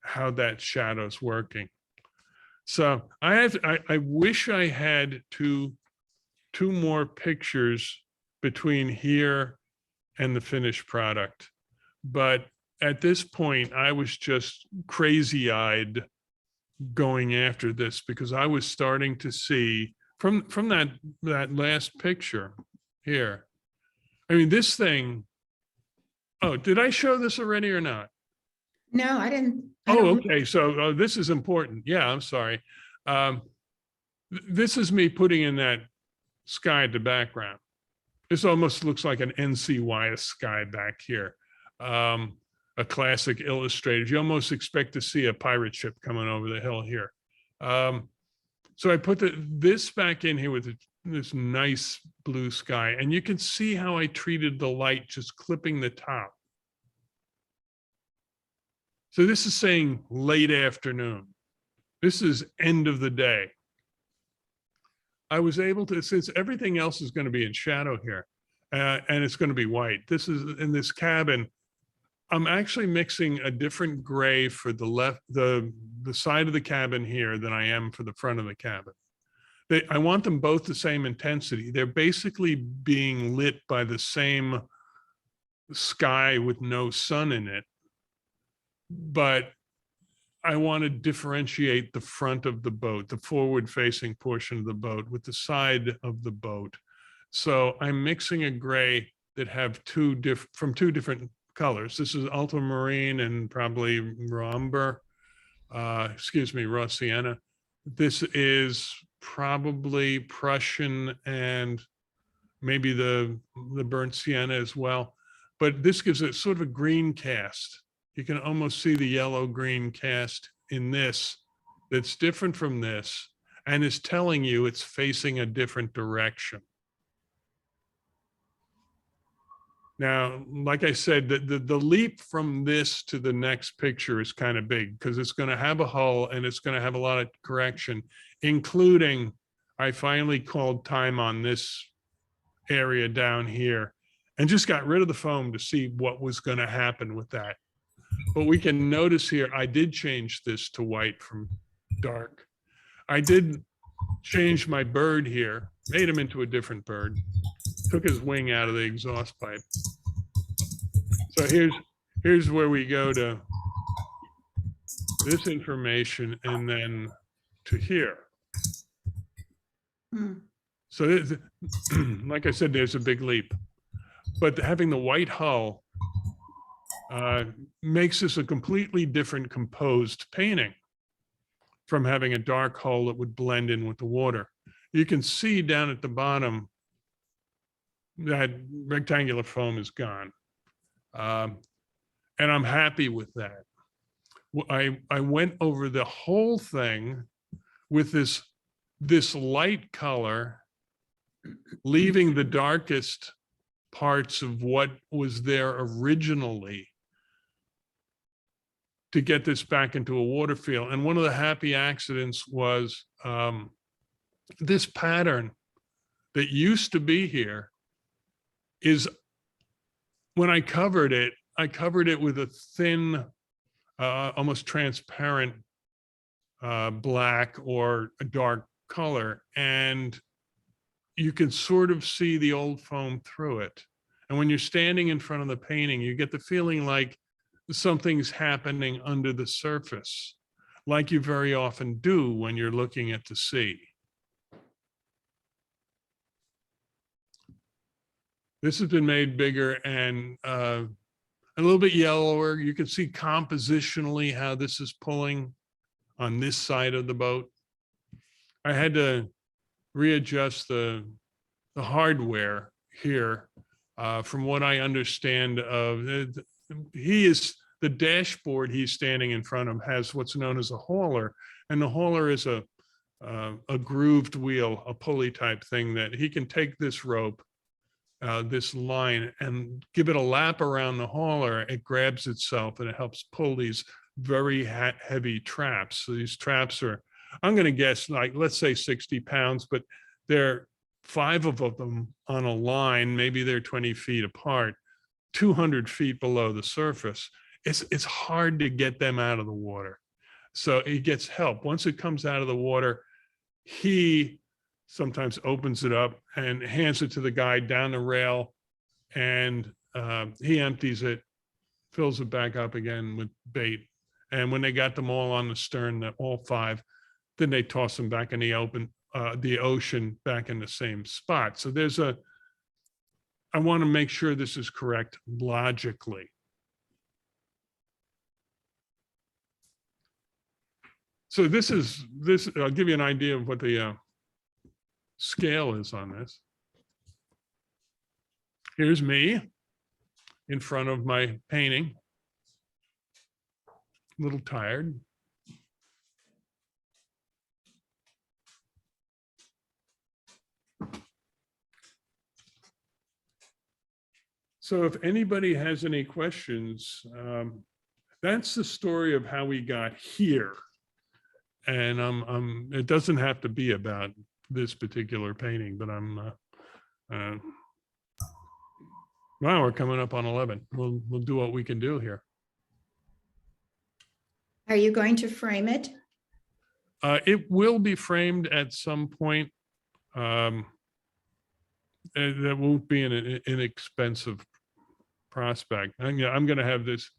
how that shadow's working. So I wish I had two more pictures between here and the finished product. But at this point, I was just crazy-eyed going after this because I was starting to see from that last picture here. I mean, this thing, oh, did I show this already or not? No, I didn't. Oh, okay. So this is important. Yeah, I'm sorry. This is me putting in that sky at the background. This almost looks like an NCYS sky back here. A classic illustrated. You almost expect to see a pirate ship coming over the hill here. So I put this back in here with this nice blue sky, and you can see how I treated the light just clipping the top. So this is saying late afternoon. This is end of the day. I was able to, since everything else is going to be in shadow here, and it's going to be white. This is in this cabin. I'm actually mixing a different gray for the side of the cabin here than I am for the front of the cabin. I want them both the same intensity. They're basically being lit by the same sky with no sun in it. But I want to differentiate the front of the boat, the forward-facing portion of the boat with the side of the boat. So I'm mixing a gray that have from two different colors. This is ultramarine and probably raw sienna. This is probably Prussian and maybe the burnt sienna as well. But this gives it sort of a green cast. You can almost see the yellow-green cast in this that's different from this and is telling you it's facing a different direction. Now, like I said, the leap from this to the next picture is kind of big because it's going to have a hull and it's going to have a lot of correction, including I finally called time on this area down here and just got rid of the foam to see what was going to happen with that. But we can notice here, I did change this to white from dark. I did change my bird here, made him into a different bird, took his wing out of the exhaust pipe. So here's where we go to this information and then to here. Hmm. So like I said, there's a big leap, but having the white hull makes this a completely different composed painting from having a dark hull that would blend in with the water. You can see down at the bottom that rectangular foam is gone. And I'm happy with that. I went over the whole thing with this light color, leaving the darkest parts of what was there originally to get this back into a water field. And one of the happy accidents was this pattern that used to be here is, when I covered it with a thin, almost transparent black or a dark color. And you can sort of see the old foam through it. And when you're standing in front of the painting, you get the feeling like something's happening under the surface, like you very often do when you're looking at the sea. This has been made bigger and a little bit yellower. You can see compositionally how this is pulling on this side of the boat. I had to readjust the hardware here. From what I understand of, the dashboard he's standing in front of has what's known as a hauler, and the hauler is a grooved wheel, a pulley type thing that he can take this rope, this line, and give it a lap around the hauler. It grabs itself and it helps pull these very heavy traps. So these traps are, I'm going to guess, like, let's say 60 pounds, but they're 5 of them on a line. Maybe they're 20 feet apart, 200 feet below the surface. It's hard to get them out of the water. So he gets help. Once it comes out of the water, he sometimes opens it up and hands it to the guy down the rail, and he empties it, fills it back up again with bait. And when they got them all on the stern, all 5, then they toss them back in the ocean, back in the same spot. So I want to make sure this is correct logically. So I'll give you an idea of what the scale is on this. Here's me in front of my painting, a little tired. So if anybody has any questions, that's the story of how we got here. And it doesn't have to be about this particular painting, but wow, we're coming up on 11. We'll do what we can do here. Are you going to frame it? It will be framed at some point. That won't be an inexpensive prospect. I'm going to have this,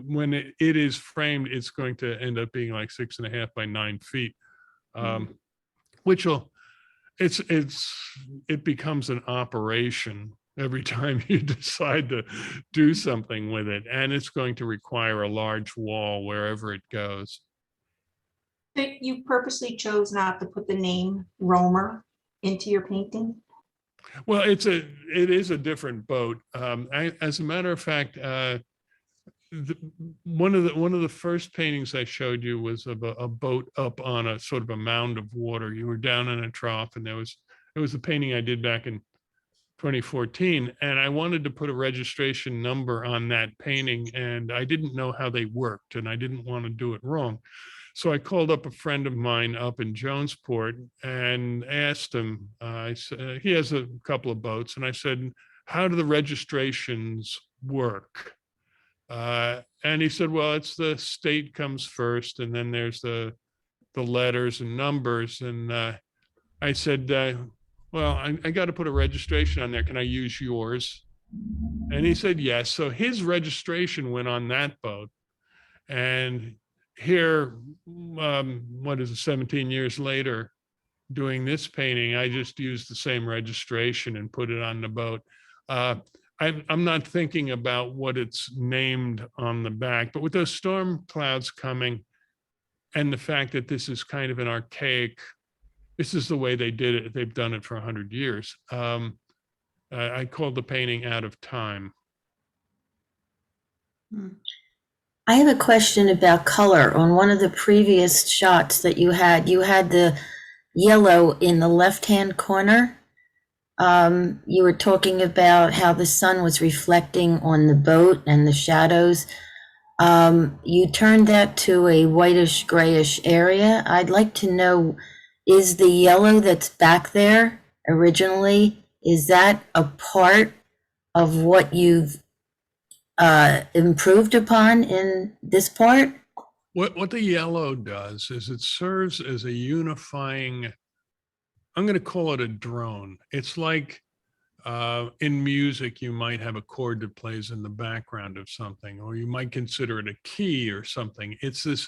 when it is framed, it's going to end up being like 6.5 by 9 feet, which will, it becomes an operation every time you decide to do something with it. And it's going to require a large wall wherever it goes. You purposely chose not to put the name Romer into your painting? Well, it is a different boat. As a matter of fact, one of the first paintings I showed you was of a boat up on a sort of a mound of water. You were down in a trough, and it was a painting I did back in 2014, and I wanted to put a registration number on that painting, and I didn't know how they worked, and I didn't want to do it wrong. So I called up a friend of mine up in Jonesport and asked him, I said, he has a couple of boats, and I said, how do the registrations work? And he said, well, it's the state comes first, and then there's the letters and numbers. And I said, well, I got to put a registration on there. Can I use yours? And he said, yes. So his registration went on that boat. And here, what is it, 17 years later, doing this painting, I just used the same registration and put it on the boat. I'm not thinking about what it's named on the back, but with those storm clouds coming and the fact that this is kind of an archaic, this is the way they did it. They've done it for 100 years. I called the painting Out of Time. I have a question about color. On one of the previous shots that you had the yellow in the left-hand corner. You were talking about how the sun was reflecting on the boat and the shadows. You turned that to a whitish grayish area. I'd like to know, is the yellow that's back there originally, is that a part of what you've improved upon in this part? What the yellow does is it serves as a unifying, I'm going to call it a drone. It's like in music, you might have a chord that plays in the background of something, or you might consider it a key or something. It's this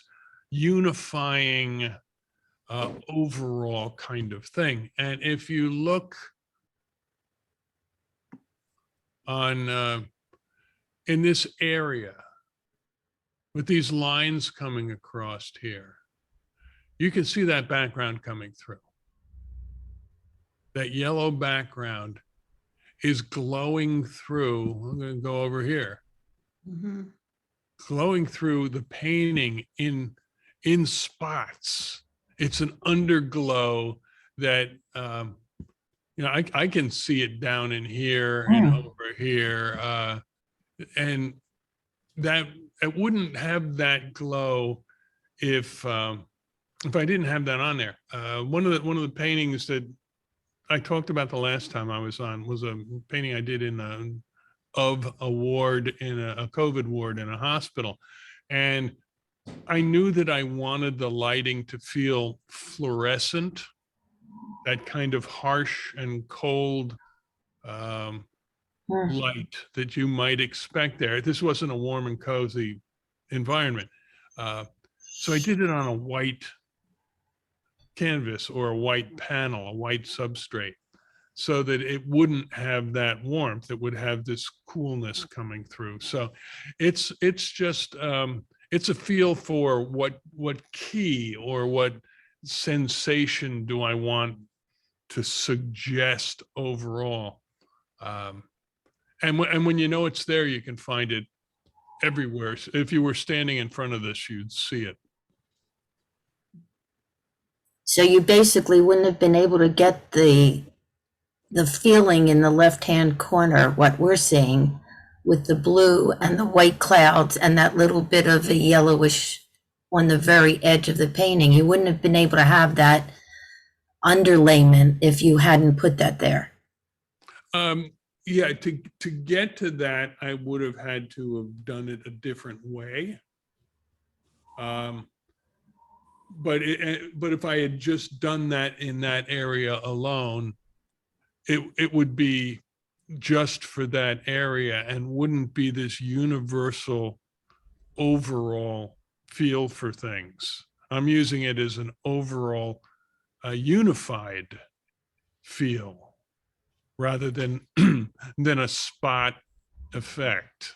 unifying overall kind of thing. And if you look on in this area with these lines coming across here, you can see that background coming through. That yellow background is glowing through. I'm going to go over here. Mhm. Glowing through the painting in spots. It's an underglow that you know, I can see it down in here and over here, and that it wouldn't have that glow if I didn't have that on there. One of the paintings that I talked about the last time I was on was a painting I did in a ward in a COVID ward in a hospital. And I knew that I wanted the lighting to feel fluorescent, that kind of harsh and cold light that you might expect there. This wasn't a warm and cozy environment. So I did it on a white canvas or a white panel, a white substrate, so that it wouldn't have that warmth. It would have this coolness coming through. So it's just it's a feel for what key or what sensation do I want to suggest overall. And when you know it's there, you can find it everywhere. If you were standing in front of this, you'd see it. So you basically wouldn't have been able to get the feeling in the left-hand corner, what we're seeing with the blue and the white clouds and that little bit of a yellowish on the very edge of the painting. You wouldn't have been able to have that underlayment if you hadn't put that there. Yeah, to get to that, I would have had to have done it a different way. But if I had just done that in that area alone, it would be just for that area and wouldn't be this universal overall feel for things. I'm using it as an overall unified feel rather than than a spot effect.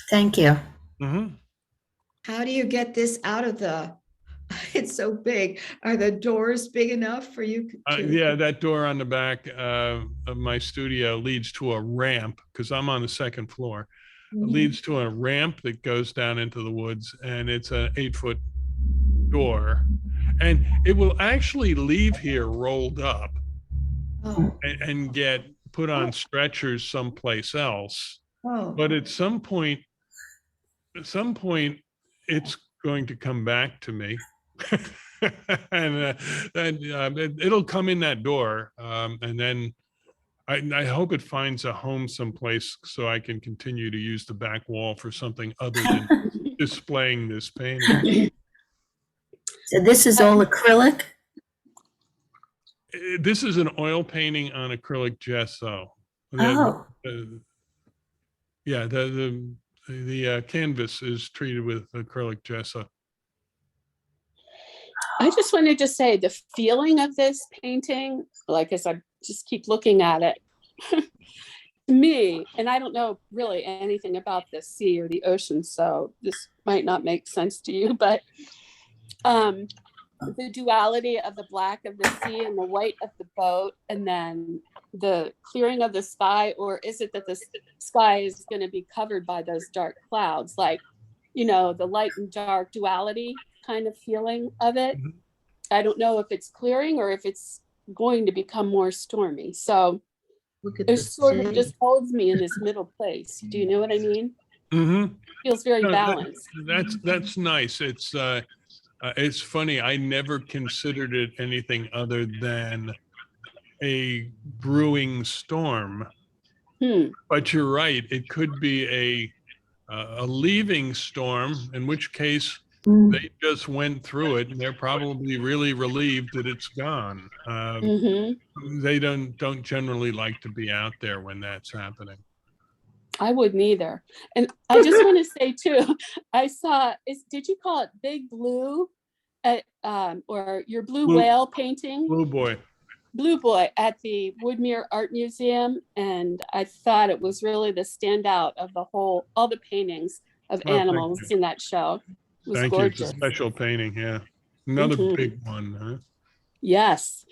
Thank you. Mm-hmm. How do you get this out of the, it's so big. Are the doors big enough for you to? Yeah, that door on the back of my studio leads to a ramp because I'm on the second floor. Mhm. Leads to a ramp that goes down into the woods, and it's an 8-foot door. And it will actually leave here rolled up. Oh, and get put on stretchers someplace else. oh. But at some point, it's going to come back to me. It'll come in that door. And then I hope it finds a home someplace so I can continue to use the back wall for something other than displaying this painting. So this is all acrylic? This is an oil painting on acrylic gesso. Oh, Yeah, the canvas is treated with acrylic gesso. I just wanted to say the feeling of this painting, like as I just keep looking at it, to me, and I don't know really anything about the sea or the ocean, so this might not make sense to you, but the duality of the black of the sea and the white of the boat, and then the clearing of the sky, or is it that the sky is going to be covered by those dark clouds, like, you know, the light and dark duality kind of feeling of it. Mhm. I don't know if it's clearing or if it's going to become more stormy. So Look at it this. sort of just holds me in this middle place. Do you know what I mean? Mm-hmm. Feels very No, balanced. that's nice. It's funny. I never considered it anything other than a brewing storm. But you're right. It could be a leaving storm, in which case mm. they just went through it and they're probably really relieved that it's gone. They don't generally like to be out there when that's happening. I wouldn't either. And I just want to say too, I saw, did you call it Big Blue at, or your Blue Blue- Whale painting? Blue boy. Blue Boy at the Woodmere Art Museum, and I thought it was really the standout of all the paintings of Oh, thank animals you. in that show. It was Thank you. It's gorgeous. a special painting. Yeah. Another Mhm. big one, huh? Yes.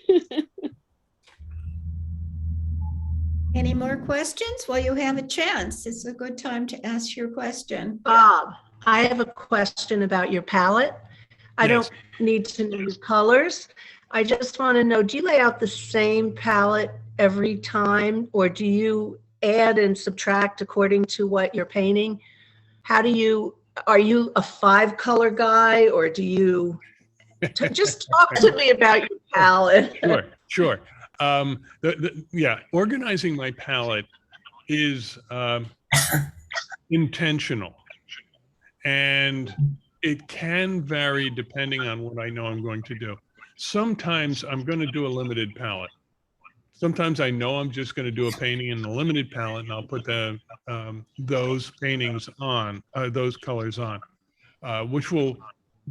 Any more questions? Well, you have a chance. It's a good time to ask your question. Bob, I have a question about your palette. I Yes. don't need to know your colors. I just want to know, do you lay out the same palette every time, or do you add and subtract according to what you're painting? Are you a 5-color guy, or do you just talk to me about your palette? Sure. Yeah, organizing my palette is intentional, and it can vary depending on what I know I'm going to do. Sometimes I'm going to do a limited palette. Sometimes I know I'm just going to do a painting in the limited palette, and I'll put those paintings on, those colors on, which will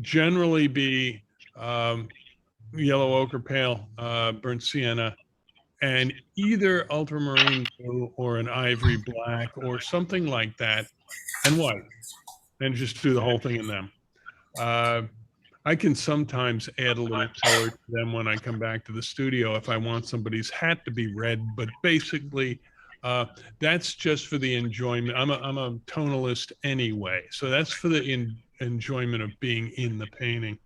generally be yellow ochre pale, burnt sienna, and either ultramarine blue or an ivory black or something like that, and white, and just do the whole thing in them. I can sometimes add a little color to them when I come back to the studio if I want somebody's hat to be red, but basically that's just for the enjoyment. I'm a tonalist anyway, so that's for the enjoyment of being in the painting.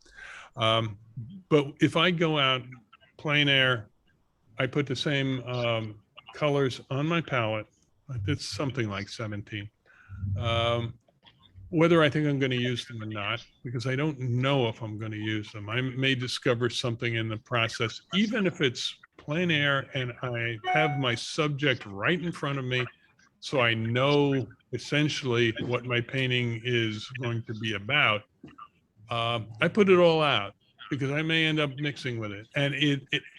But if I go out plein air, I put the same colors on my palette. It's something like 17. Whether I think I'm going to use them or not, because I don't know if I'm going to use them. I may discover something in the process, even if it's plein air and I have my subject right in front of me, so I know essentially what my painting is going to be about. I put it all out because I may end up mixing with it. And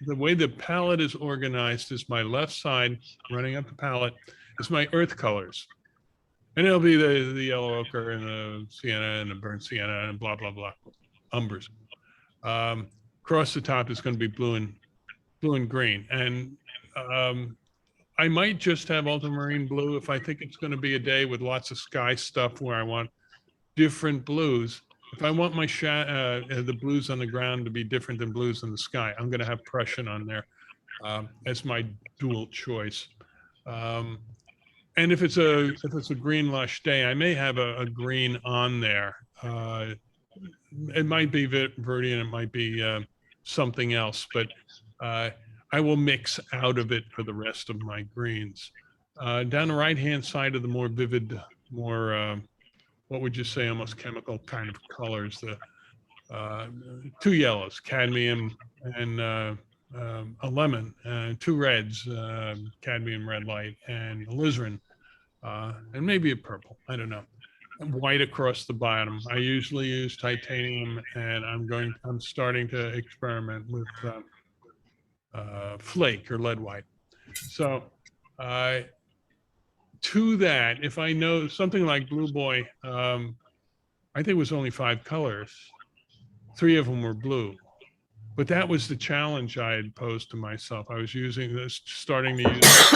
the way the palette is organized is my left side running up the palette is my earth colors. And it'll be the yellow ochre and the sienna and the burnt sienna and blah, blah, blah, umbers. Across the top is going to be blue and green. And I might just have ultramarine blue if I think it's going to be a day with lots of sky stuff where I want different blues. If I want my the blues on the ground to be different than blues in the sky, I'm going to have Prussian on there as my dual choice. And if it's a green lush day, I may have a green on there. It might be Verdian, it might be something else, but I will mix out of it for the rest of my greens. Down the right-hand side of the more vivid, more, what would you say, almost chemical kind of colors, the two yellows, cadmium and a lemon, two reds, cadmium red light, and alizarin, and maybe a purple, I don't know. And white across the bottom. I usually use titanium, and I'm starting to experiment with flake or lead white. So to that, if I know something like Blue Boy, I think it was only 5 colors. 3 of them were blue. But that was the challenge I had posed to myself. I was starting to use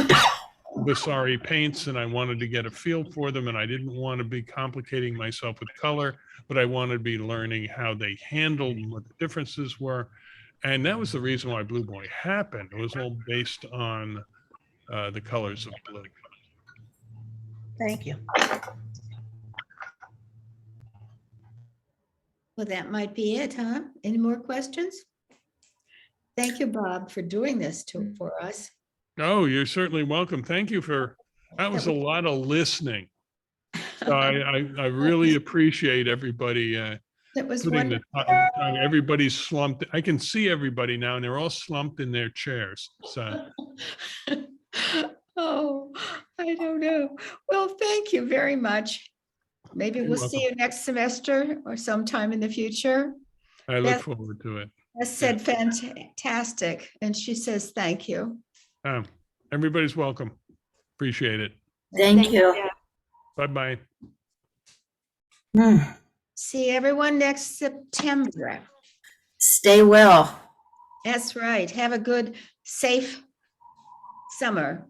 Vasari paints, and I wanted to get a feel for them, and I didn't want to be complicating myself with color, but I wanted to be learning how they handled and what the differences were. And that was the reason why Blue Boy happened. It was all based on the colors of blue. Thank you. Well, that might be it, huh? Any more questions? Thank you, Bob, for doing this for us. Oh, you're certainly welcome. Thank you for, that was a lot of listening. So I really appreciate everybody That was putting the wonderful. time. Everybody's slumped. I can see everybody now, and they're all slumped in their chairs. So Oh, I don't know. Well, thank you very much. Maybe You're we'll see you next semester or sometime in the future. I look Beth- forward to it. Beth said fantastic, and she says thank you. Everybody's welcome. Appreciate it. Thank you. Yeah. Bye-bye. Hmm. See everyone next September. Stay well. That's right. Have a good, safe summer.